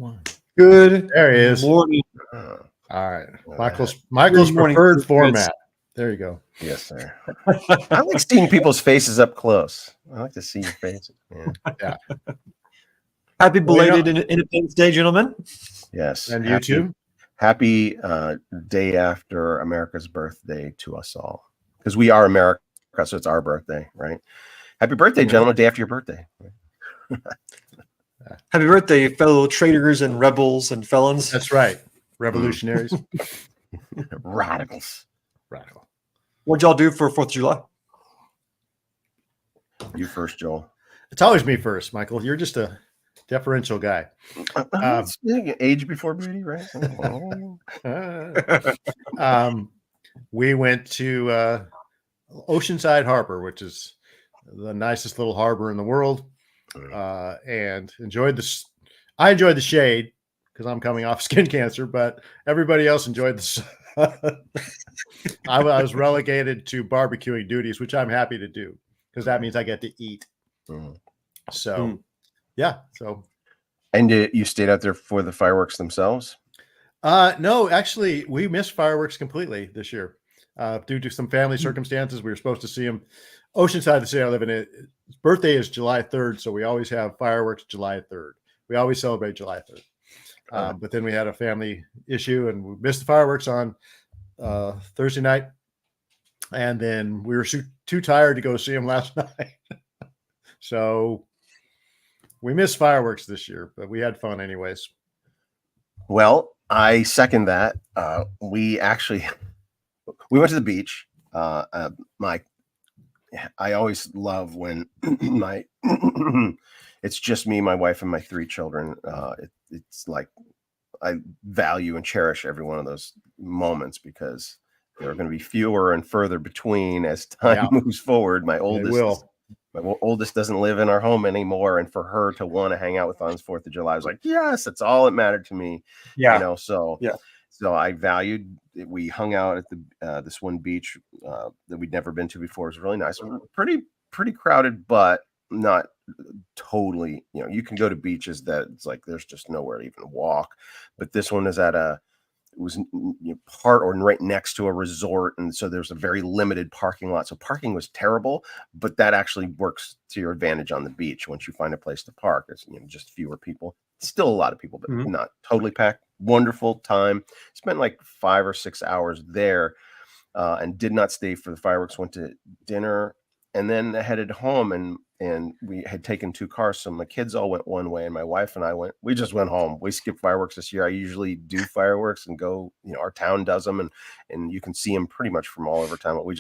one. Good There he is. morning. All right. Well, Michael's Good morning, preferred kids. format. There you go. yes, sir. I like seeing people's faces up close. I like to see your faces. Yeah. Happy Well, you know- belated Independence Day, gentlemen. Yes. And you too? Happy day after America's birthday to us all. Because we are America, so it's our birthday, right? Happy birthday, gentlemen. Day after your birthday. Happy birthday, fellow traitors and rebels and felons. That's right. Revolutionaries. Radicals. Radical. What'd y'all do for 4th of July? You first, Joel. It's always me first, Michael. You're just a deferential guy. Age before beauty, right? We went to Oceanside Harbor, which is the nicest little harbor in the world, and enjoyed this. I enjoyed the shade because I'm coming off skin cancer, but everybody else enjoyed the sun. I was relegated to barbecuing duties, which I'm happy to do because that means I get to eat. So, yeah. So, and you stayed out there for the fireworks themselves? No, actually, we missed fireworks completely this year due to some family circumstances. We were supposed to see them. Oceanside, the city I live in, its birthday is July 3rd, so we always have fireworks July 3rd. We always celebrate July 3rd. But then we had a family issue, and we missed the fireworks on Thursday night. And then we were too tired to go see them last night. So we missed fireworks this year, but we had fun anyways. Well, I second that. We went to the beach. I always love when it's just me, my wife, and my 3 children. It's like I value and cherish every one of those moments because there are going to be fewer and further between as time moves forward. My oldest doesn't live in our home anymore, and for her to want to hang out with us on 4th of July, I was like, yes, that's all that mattered to me. Yeah. So I valued it. We hung out at the this one beach that we'd never been to before. It was really nice. Pretty crowded, but not totally. You can go to beaches that it's like there's just nowhere to even walk, but this one is it was part or right next to a resort, and so there's a very limited parking lot. So parking was terrible, but that actually works to your advantage on the beach once you find a place to park. It's just fewer people. Still a lot of people, but not totally packed. Wonderful time. Spent like 5 or 6 hours there, and did not stay for the fireworks. Went to dinner and then headed home. And we had taken 2 cars, so my kids all went one way, and my wife and I we just went home. We skipped fireworks this year. I usually do fireworks and go. Our town does them, and you can see them pretty much from all over town. But we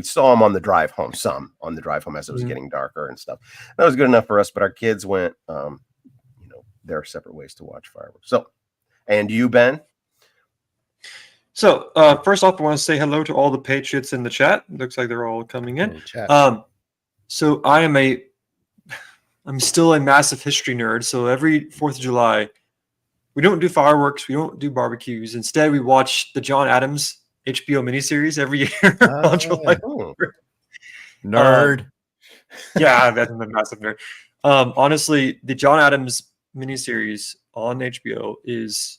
saw them on the drive home. Some on the drive home as it was getting darker and stuff. That was good enough for us. But our kids went. There are separate ways to watch fireworks. So, and you, Ben? So, first off, I want to say hello to all the Patriots in the chat. Looks like they're all coming in. So I'm still a massive history nerd. So every 4th of July, we don't do fireworks. We don't do barbecues. Instead, we watch the John Adams HBO miniseries every year on July 4th. Nerd. Yeah, that's a massive nerd. Honestly, the John Adams miniseries on HBO is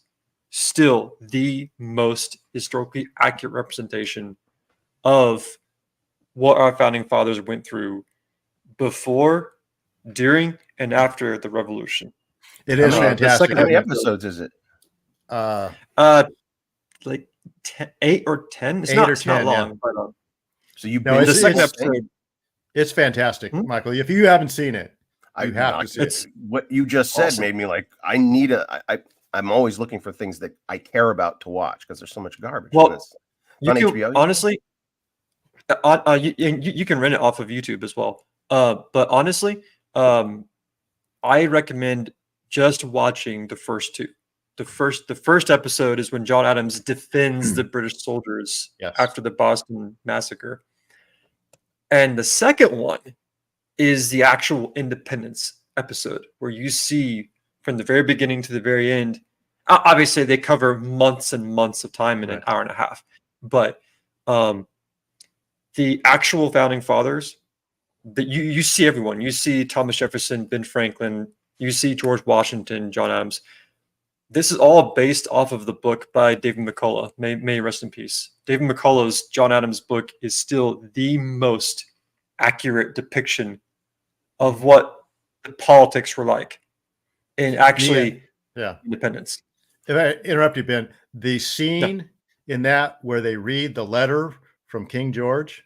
still the most historically accurate representation of what our founding fathers went through before, during, and after the revolution. It is fantastic. How many episodes is it? Like 8 or 10. It's 8 not, or it's not 10, long. But, so you no, the second episode. It's fantastic, Michael. If you haven't seen it, you have to see it. What you just said made me like, I'm always looking for things that I care about to watch because there's so much garbage. Well, on HBO, honestly, you can rent it off of YouTube as well. But honestly, I recommend just watching the first 2. The first episode is when John Adams defends the British soldiers after the Boston Massacre. And the second one is the actual independence episode where you see from the very beginning to the very end. Obviously, they cover months and months of time in an hour and a half. But the actual founding fathers, that you see everyone. You see Thomas Jefferson, Ben Franklin. You see George Washington, John Adams. this is all based off of the book by David McCullough. May he rest in peace. David McCullough's John Adams book is still the most accurate depiction of what the politics were like in actually independence. If I interrupt you, Ben, the scene in that where they read the letter from King George,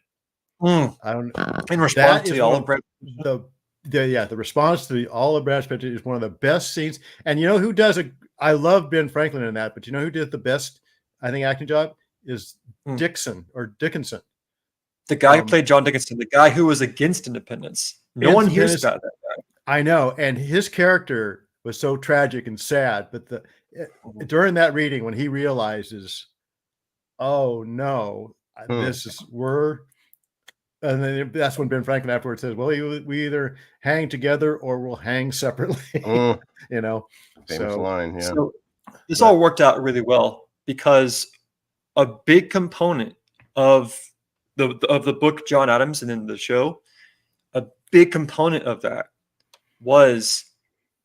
I don't. In response to the olive bread, the response to the olive branch is one of the best scenes. And you know who does it? I love Ben Franklin in that, but you know who did the best, I think, acting job is Dickinson. The guy who played John Dickinson, the guy who was against independence. No one hears about that guy. I know, and his character was so tragic and sad. But during that reading, when he realizes, oh no, this is and then that's when Ben Franklin afterwards says, "Well, we either hang together or we'll hang separately." You know, famous line. Yeah. So this all worked out really well because a big component of the book John Adams and then the show, a big component of that was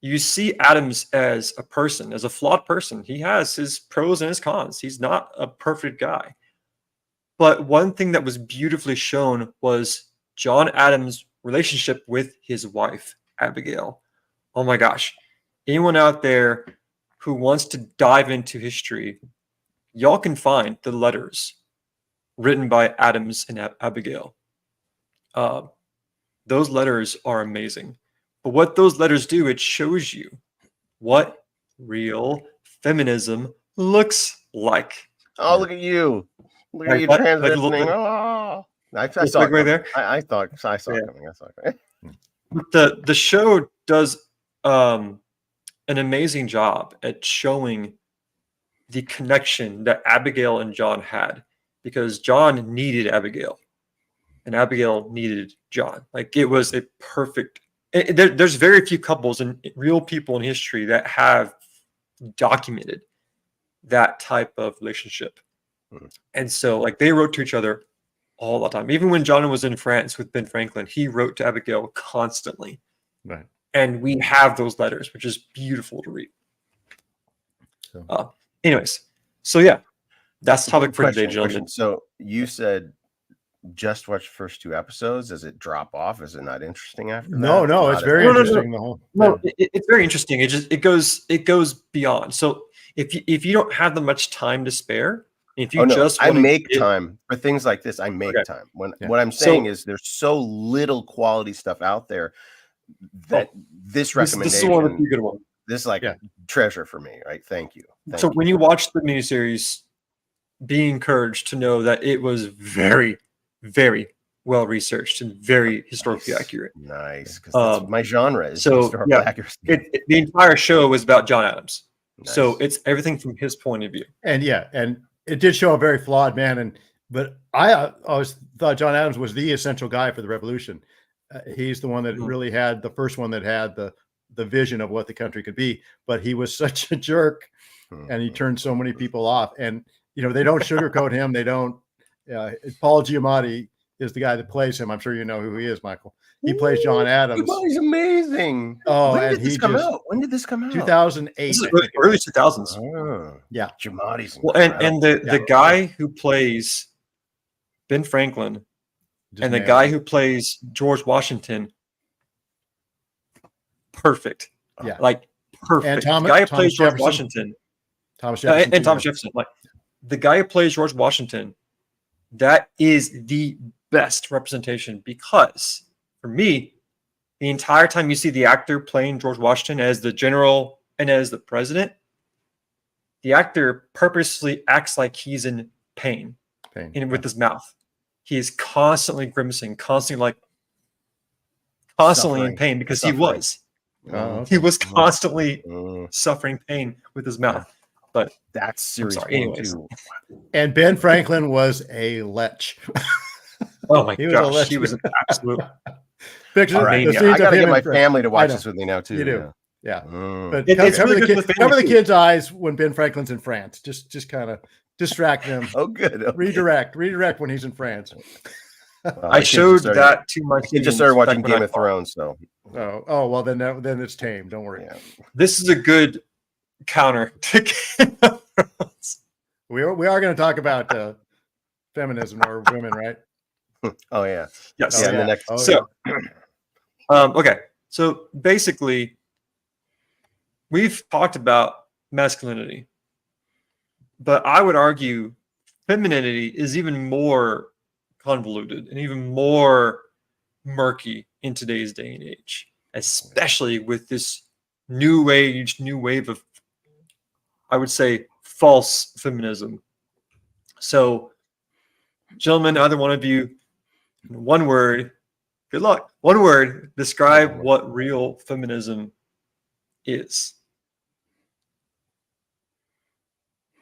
you see Adams as a person, as a flawed person. He has his pros and his cons. He's not a perfect guy. But one thing that was beautifully shown was John Adams' relationship with his wife, Abigail. Oh my gosh. Anyone out there who wants to dive into history, y'all can find the letters written by Adams and Abigail. Those letters are amazing. But what those letters do, it shows you what real feminism looks like. Oh, look at you. Look at you transitioning. I saw it right there. I saw it coming. I saw it coming. The show does an amazing job at showing the connection that Abigail and John had, because John needed Abigail and Abigail needed John. Like, it was a perfect. There's very few couples and real people in history that have documented that type of relationship. And so, like, they wrote to each other all the time. Even when John was in France with Ben Franklin, he wrote to Abigail constantly. Right. And we have those letters, which is beautiful to read. So. Anyways, so yeah, that's the topic for today, gentlemen. So you said just watch the first 2 episodes. Does it drop off? Is it not interesting after that? No, it's very interesting. It's very interesting. It goes beyond. So if you don't have that much time to spare, if you I make time for things like this. I make time. What I'm saying is there's so little quality stuff out there that this recommendation, this is one of the good ones. This is treasure for me, right? Thank you. So when you watch the miniseries, be encouraged to know that it was very, very well researched and very historically accurate. Nice, because that's my genre is historical accuracy. The entire show was about John Adams, so it's everything from his point of view. And it did show a very flawed man. But I always thought John Adams was the essential guy for the revolution. He's the one that really had the first one that had the vision of what the country could be. But he was such a jerk, and he turned so many people off. And they don't sugarcoat him. They don't. Paul Giamatti is the guy that plays him. I'm sure you know who he is, Michael. He plays John Adams. He's amazing. Oh, when did this come out? When did this come out? 2008. This is early 2000s. Yeah, Giamatti's. Well, and the guy who plays Ben Franklin and the guy who plays George Washington, perfect. Yeah, like perfect. And the guy who plays George Washington, Thomas Jefferson, and Thomas Jefferson. Like, the guy who plays George Washington, that is the best representation, because for me, the entire time you see the actor playing George Washington as the general and as the president, the actor purposely acts like he's in pain. With his mouth. He is constantly grimacing, constantly in pain, because he was. He was constantly suffering pain with his mouth. But that's serious. Anyways. And Ben Franklin was a lech. Oh my gosh, he was an absolute. All right. I gotta get my family to watch this with me now too. You do, yeah. But it's cover really the kids' eyes when Ben Franklin's in France. Just kind of distract them. Oh, good. Okay. Redirect when he's in France. I showed that to my kids. He just started watching Game of Thrones, so. Oh well, then it's tame. Don't worry. This is a good counter to Game of Thrones. We are going to talk about feminism or women, right? Oh yeah. Yes. Oh, Yeah, and the yeah. next. Oh, So, yeah. Okay. So basically, we've talked about masculinity, but I would argue femininity is even more convoluted and even more murky in today's day and age, especially with this new wave of, I would say, false feminism. So, gentlemen, either one of you, one word, good luck. One word, describe what real feminism is.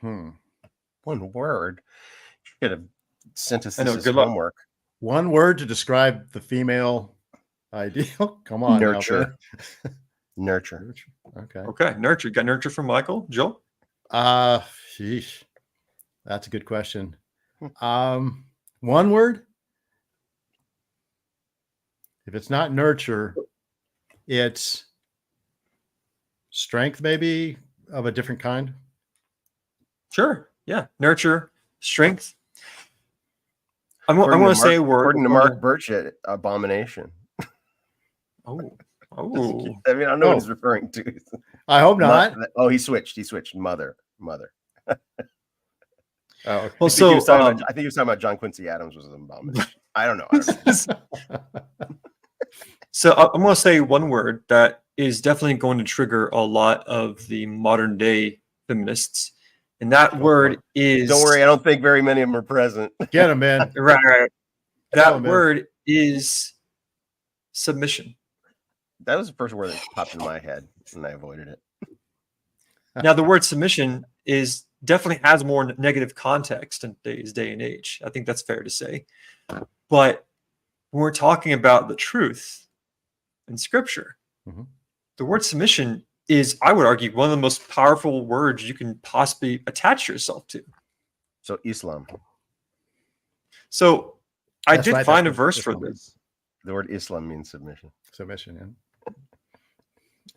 One word. Should have sent us I know, this as good luck. homework. One word to describe the female ideal. Come on, Nurture. now, Nurture. Nurture. Okay. Okay, nurture. Got nurture from Michael. Joel? Sheesh. That's a good question. One word. If it's not nurture, it's strength, maybe of a different kind. Sure. Yeah. Nurture, strength. I'm According going to to say a Mark- word. According to Mark Burchett, abomination. Oh. I Oh. mean, I don't know what he's referring to. I hope not. Oh, he switched. He switched. Mother. Oh, okay. Well, I think he was talking so about, I think he was talking about John Quincy Adams was an abomination. I don't know. so I'm going to say one word that is definitely going to trigger a lot of the modern day feminists, and that word is. Don't worry, I don't think very many of them are present. Get him, man. Right. Tell That him, man. word is submission. That was the first word that popped in my head, and I avoided it. Now, the word submission is definitely has more negative context in today's day and age. I think that's fair to say. But when we're talking about the truth in Scripture, the word submission is, I would argue, one of the most powerful words you can possibly attach yourself to. So Islam. So I That's did right, find a that's verse what for Islam this. The word Islam means submission. Submission. Yeah.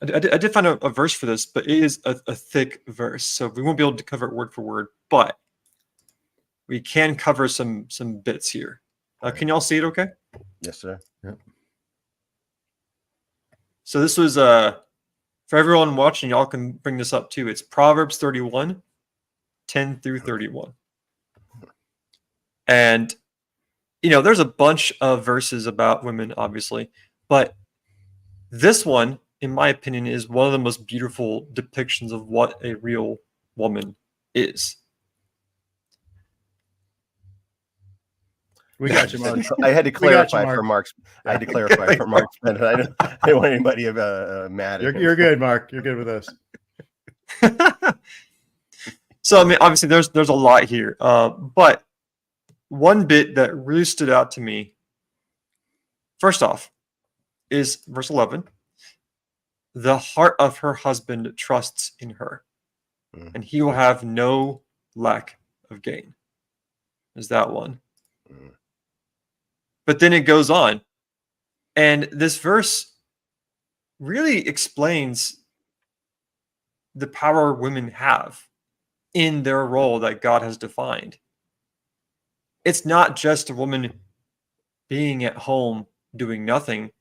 I did find a verse for this, but it is a thick verse, so we won't be able to cover it word for word, but we can cover some bits here. Can y'all see it okay? Yes, sir. Yep. So this was for everyone watching, y'all can bring this up too. It's Proverbs 31, 10 through 31. And there's a bunch of verses about women, obviously, but this one, in my opinion, is one of the most beautiful depictions of what a real woman is. We got you, Mark. I had to clarify Mark. for Mark's. I had to clarify for Mark's benefit. I didn't want anybody mad at him. You're good, Mark. You're good with us. So I mean, obviously, there's a lot here, but one bit that really stood out to me, first off, is verse 11. The heart of her husband trusts in her, and he will have no lack of gain. Is that one? But then it goes on, and this verse really explains the power women have in their role that God has defined. It's not just a woman being at home doing nothing.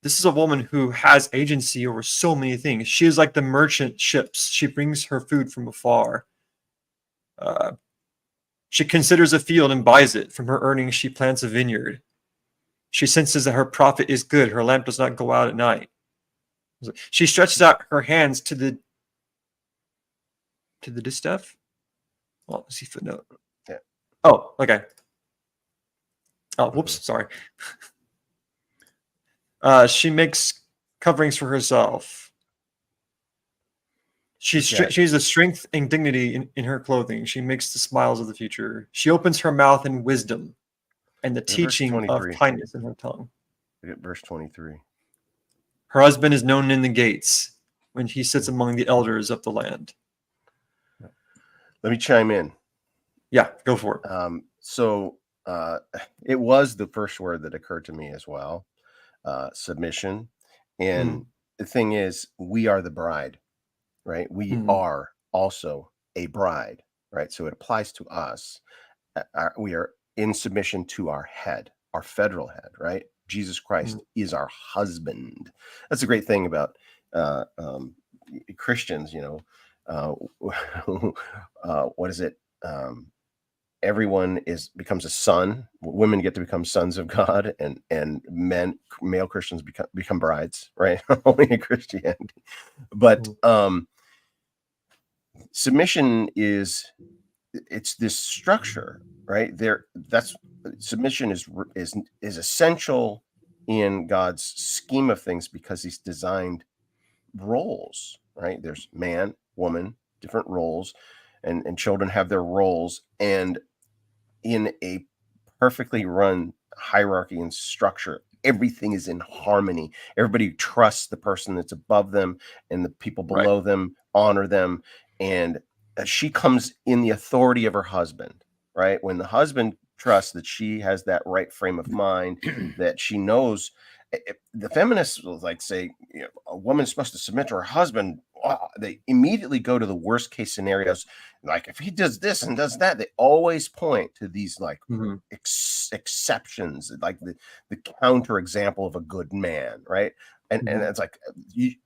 This is a woman who has agency over so many things. She is like the merchant ships. She brings her food from afar. She considers a field and buys it. From her earnings, she plants a vineyard. She senses that her profit is good. Her lamp does not go out at night. She stretches out her hands to the distaff. Well, let's see footnote. Yeah. Oh, okay. Oh, whoops. Sorry. She makes coverings for herself. She's a strength and dignity in her clothing. She makes the smiles of the future. She opens her mouth in wisdom and the teaching of kindness in her tongue. Verse 23. Her husband is known in the gates when he sits among the elders of the land. Let me chime in. Yeah, go for it. It was the first word that occurred to me as well. Submission. And the thing is, we are the bride. right? We Mhm. are also a bride, right? So it applies to us. We are in submission to our head, our federal head, right? Jesus Christ is our husband. That's a great thing about Christians, what is it? Everyone becomes a son. Women get to become sons of God, and male Christians become brides, right? Only in Christianity. But submission it's this structure, right? That's submission is essential in God's scheme of things because he's designed roles, right? There's man, woman, different roles, and children have their roles, and in a perfectly run hierarchy and structure, everything is in harmony. Everybody trusts the person that's above them, and the people Right. below them honor them. And she comes in the authority of her husband, right? When the husband trusts that she has that right frame of mind, that she knows. The feminists will like say, a woman's supposed to submit to her husband. They immediately go to the worst case scenarios. Like if he does this and does that, they always point to these like Mhm. exceptions, like the counter example of a good man, right? And it's like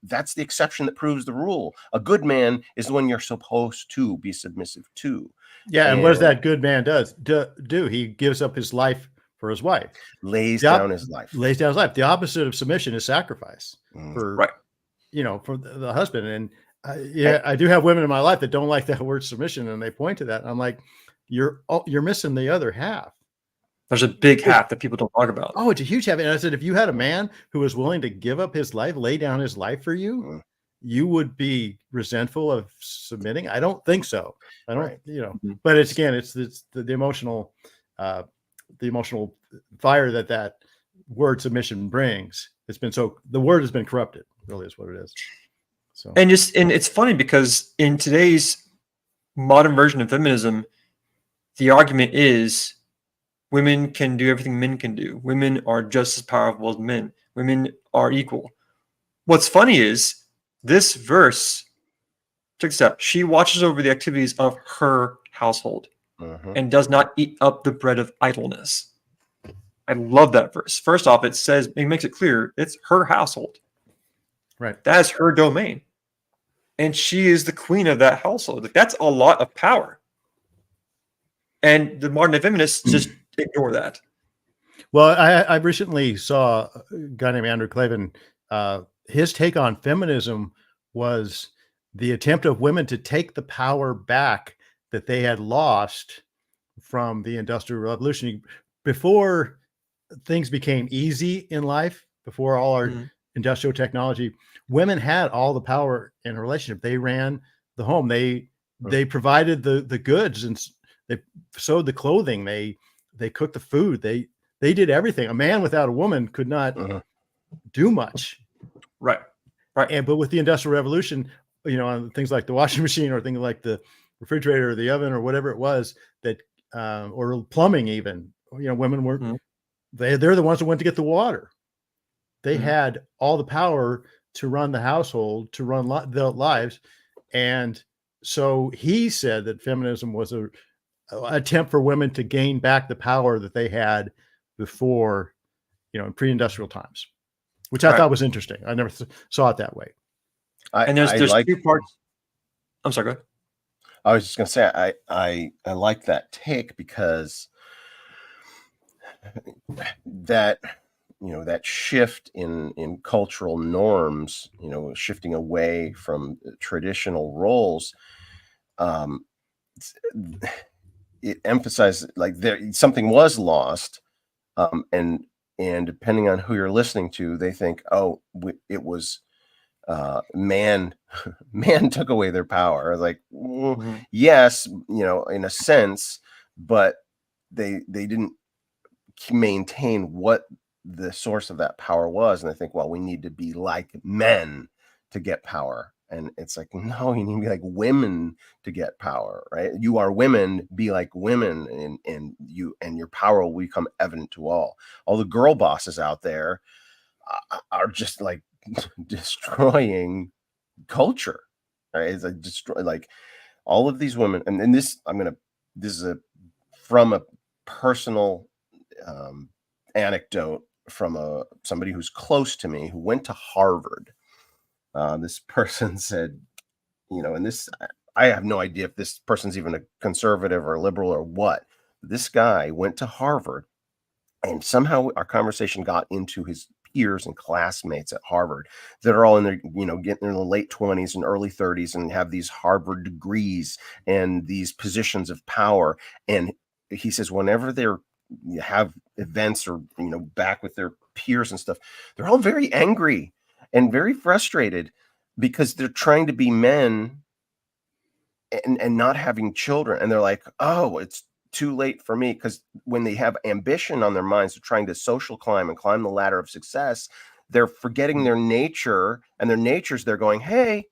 that's the exception that proves the rule. A good man is the one you're supposed to be submissive to. Yeah, and what does And that good man do? He gives up his life for his wife. lays The op down his life. Lays down his life. The opposite of submission is sacrifice for, Right. for the husband. And I do have women in my life that don't like that word submission, and they point to that. And I'm like, you're missing the other half. There's a big half that people don't talk about. Oh, it's a huge half. And I said, if you had a man who was willing to give up his life, lay down his life for you, you would be resentful of submitting. I don't think so. I don't, Mhm. but it's the emotional, the emotional fire that word submission brings. The word has been corrupted, really is what it is. So, And it's funny because in today's modern version of feminism, the argument is women can do everything men can do. Women are just as powerful as men. Women are equal. What's funny is this verse, check this out. She watches over the activities of her household and does not eat up the bread of idleness. I love that verse. First off, it makes it clear it's her household. right. That is her domain. And she is the queen of that household. Like, that's a lot of power. And the modern day feminists just ignore that. Well, I recently saw a guy named Andrew Clavin. His take on feminism was the attempt of women to take the power back that they had lost from the Industrial Revolution. Before things became easy in life, before all our industrial technology, women had all the power in a relationship. They ran the home. They provided the goods, and they sewed the clothing. They cooked the food. They did everything. A man without a woman could not do much. Right. But with the Industrial Revolution, on things like the washing machine or things like the refrigerator or the oven or whatever it was that, or plumbing even, women weren't, they're the ones that went to get the water. They had all the power to run the household, to run their lives. And so he said that feminism was an attempt for women to gain back the power that they had before, in pre-industrial times, which I thought was interesting. I never saw it that way. And there's two parts. I'm sorry, go ahead. I was just going to say, I like that take because that, that shift in cultural norms, shifting away from traditional roles, it emphasizes like something was lost, and depending on who you're listening to, they think, it was man took away their power. Like, yes, in a sense, but they didn't maintain what the source of that power was. And I think, well, we need to be like men to get power. And it's like, no, you need to be like women to get power, right? You are women, be like women, and your power will become evident to all. All the girl bosses out there are just like destroying culture. Right? It's a destroy like all of these women, and this this is from a personal anecdote from somebody who's close to me who went to Harvard. This person said, and I have no idea if this person's even a conservative or a liberal or what. This guy went to Harvard, and somehow our conversation got into his peers and classmates at Harvard that are all in their, getting in the late 20s and early 30s and have these Harvard degrees and these positions of power. And he says, whenever have events or, back with their peers and stuff, they're all very angry and very frustrated because they're trying to be men and not having children. And they're like, oh, it's too late for me. Because when they have ambition on their minds, they're trying to social climb and climb the ladder of success. They're forgetting their nature, and their natures, they're going, hey,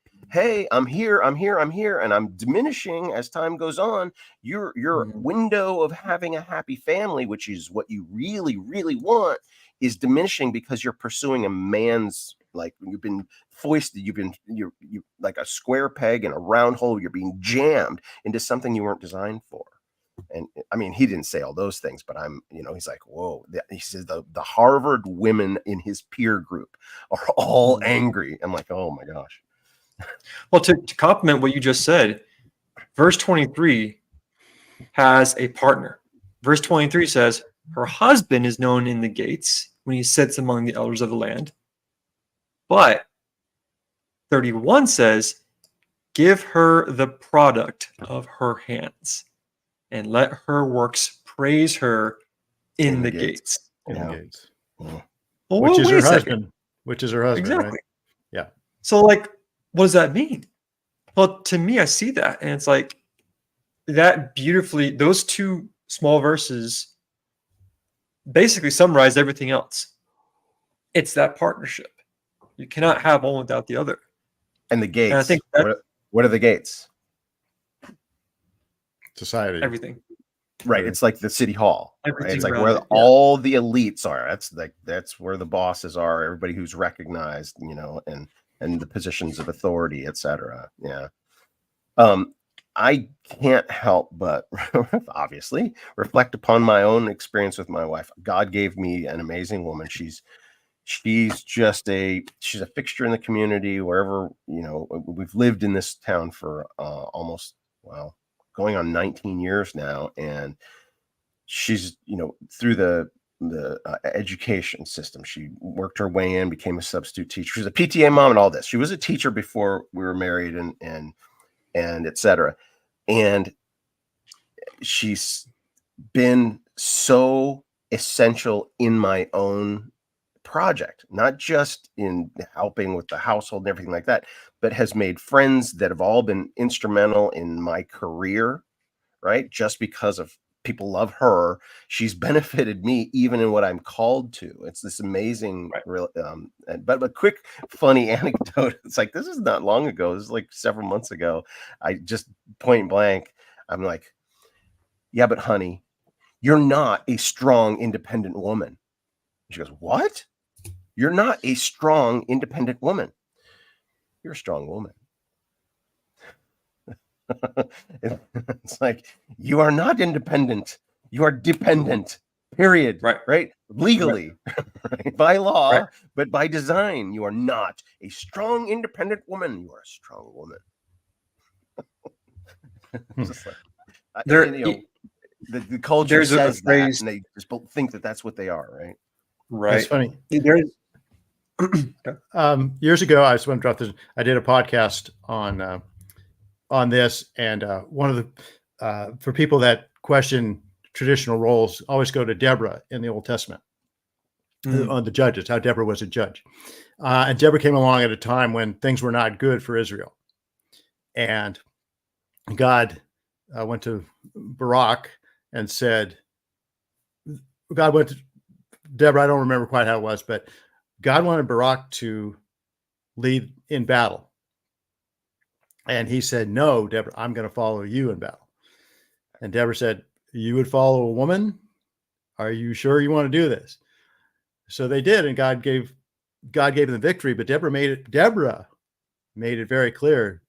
I'm here, and I'm diminishing as time goes on. Your window of having a happy family, which is what you really, really want, is diminishing because you're pursuing a man's, like, you've been foisted, you're like a square peg in a round hole. You're being jammed into something you weren't designed for. And I mean, he didn't say all those things, but he's like, whoa. He says the Harvard women in his peer group are all angry. I'm like, oh my gosh. Well, to complement what you just said, verse 23 has a partner. Verse 23 says, her husband is known in the gates when he sits among the elders of the land. But 31 says, give her the product of her hands, and let her works praise her in the gates. In the gates. Yeah. Well, Which is her second. husband. Which is her husband, Exactly. right? Yeah. So, like, what does that mean? Well, to me, I see that, and it's like that beautifully. Those two small verses basically summarize everything else. It's that partnership. You cannot have one without the other. And the gates. And I think what are the gates? Society. Everything. Right. It's like the city hall. Right? It's like where all the elites are. That's where the bosses are. Everybody who's recognized, and the positions of authority, etc. Yeah. I can't help but obviously reflect upon my own experience with my wife. God gave me an amazing woman. She's just she's a fixture in the community wherever, we've lived in this town for almost, going on 19 years now. And she's, through the education system, she worked her way in, became a substitute teacher. She's a PTA mom and all this. She was a teacher before we were married and etc. And she's been so essential in my own project, not just in helping with the household and everything like that, but has made friends that have all been instrumental in my career, right? Just because of people love her, she's benefited me even in what I'm called to. It's this amazing, but a quick funny anecdote. It's like, this is not long ago. This is like several months ago. I just point blank, I'm like, yeah, but honey, you're not a strong, independent woman. She goes, what? You're not a strong, independent woman. You're a strong woman. It's like, you are not independent. You are dependent. Period. Right? Legally, right? By law, but by design, you are not a strong, independent woman. You are a strong woman. Just like, the culture says that, and they just think that that's what they are, right? Right. It's funny. Years ago, I just want to drop this. I did a podcast on this, and one of the for people that question traditional roles, always go to Deborah in the Old Testament on the judges, how Deborah was a judge, and Deborah came along at a time when things were not good for Israel, and God went to Barak and said, God went to Deborah. I don't remember quite how it was, but God wanted Barak to lead in battle. And he said, no, Deborah, I'm going to follow you in battle. And Deborah said, you would follow a woman? Are you sure you want to do this? So they did. And God gave them the victory, but Deborah made it very clear.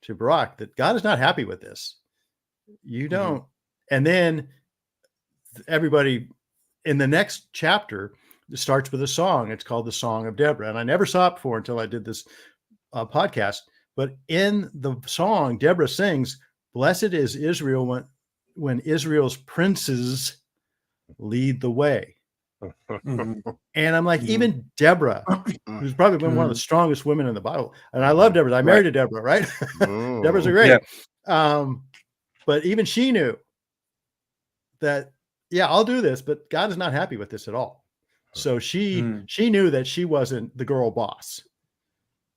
to Barak that God is not happy with this. You don't. And then everybody in the next chapter starts with a song. It's called the Song of Deborah. And I never saw it before until I did this podcast. But in the song, Deborah sings, "Blessed is Israel when Israel's princes lead the way." And I'm like, even Deborah, who's probably been one of the strongest women in the Bible, and I love Deborah. I married a Deborah, right? Deborah's a great. But even she knew that, yeah, I'll do this, but God is not happy with this at all. So she knew that she wasn't the girl boss.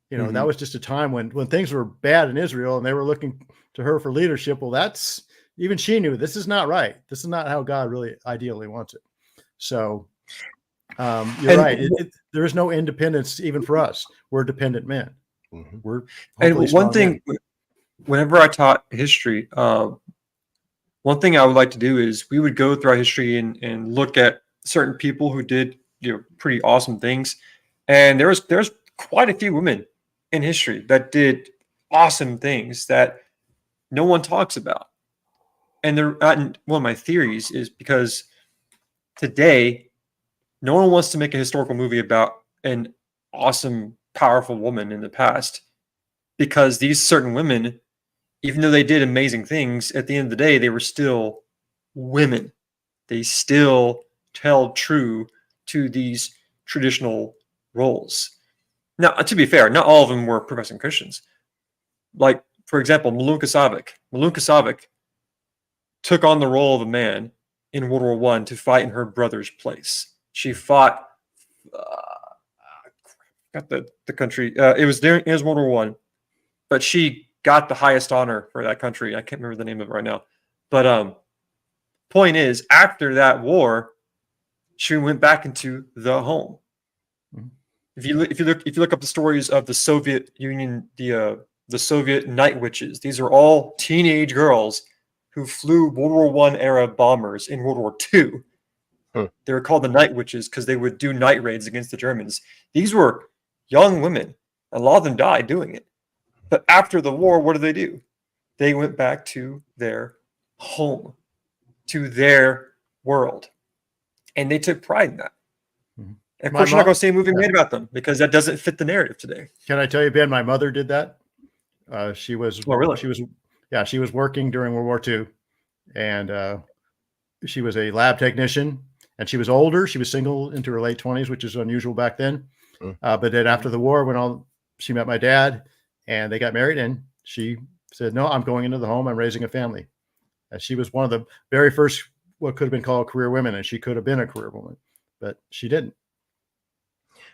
You know, that was just a time when things were bad in Israel and they were looking to her for leadership. Well, that's, even she knew this is not right. This is not how God really ideally wants it. So you're right. There is no independence even for us. We're dependent men. We're and one thing, whenever I taught history, one thing I would like to do is we would go through our history and look at certain people who did, you know, pretty awesome things. And there's quite a few women in history that did awesome things that no one talks about. And one of my theories is because today, no one wants to make a historical movie about an awesome, powerful woman in the past, because these certain women, even though they did amazing things, at the end of the day, they were still women. They still held true to these traditional roles. Now, to be fair, not all of them were professing Christians. Like, for example, Malunka Savik. Malunka Savik took on the role of a man in World War I to fight in her brother's place. She fought, got the country. It was World War I, but she got the highest honor for that country. I can't remember the name of it right now. But point is, after that war, she went back into the home. If you look up the stories of the Soviet Union, the Soviet night witches, these are all teenage girls who flew World War I era bombers in World War II. They were called the night witches because they would do night raids against the Germans. These were young women. A lot of them died doing it. But after the war, what do? They went back to their home, to their world. And they took pride in that. And of course, you're not going to see a movie made about them because that doesn't fit the narrative today. Can I tell you, Ben, my mother did that. She was, oh, really? She was working during World War II, and she was a lab technician, and she was older. She was single into her late 20s, which is unusual back then. But then after the war, she met my dad and they got married, and she said, "No, I'm going into the home. I'm raising a family." And she was one of the very first, what could have been called career women, and she could have been a career woman, but she didn't.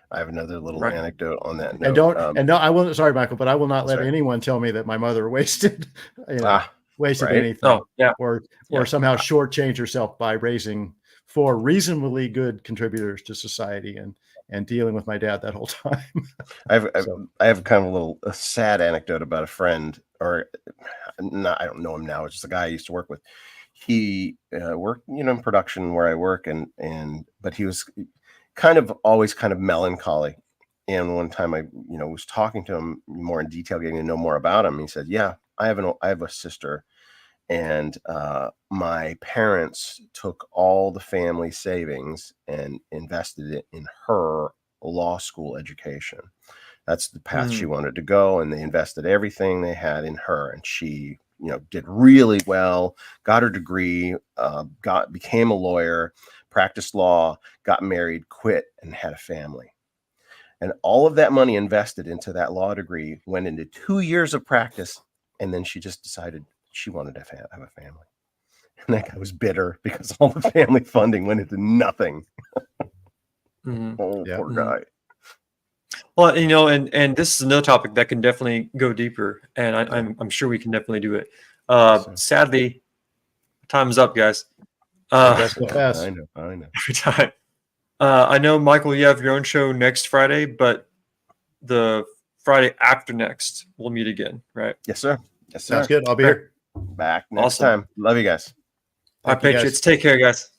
I have another little anecdote on that note. I will. Sorry, Michael, but I will not let anyone tell me that my mother wasted, anything, or somehow shortchange herself by raising 4 reasonably good contributors to society and dealing with my dad that whole time. I have kind of a sad anecdote about a friend, or not. I don't know him now. It's just a guy I used to work with. He worked, in production where I work, but he was always kind of melancholy. And one time I, was talking to him more in detail, getting to know more about him. He said, "Yeah, I have a sister, and my parents took all the family savings and invested it in her law school education. That's the path she wanted to go, and they invested everything they had in her, and she, did really well, got her degree, became a lawyer, practiced law, got married, quit, and had a family. And all of that money invested into that law degree went into 2 years of practice, and then she just decided she wanted to have a family. And that guy was bitter because all the family funding went into nothing." Poor guy. Well, and this is another topic that can definitely go deeper, and I'm sure we can definitely do it. Sadly, time's up, guys. I know. Every time. I know, Michael, you have your own show next Friday, but the Friday after next, we'll meet again, right? Yes, sir. Sounds good. I'll be here. Back next time. Love you guys. Our Patriots. Take care, guys.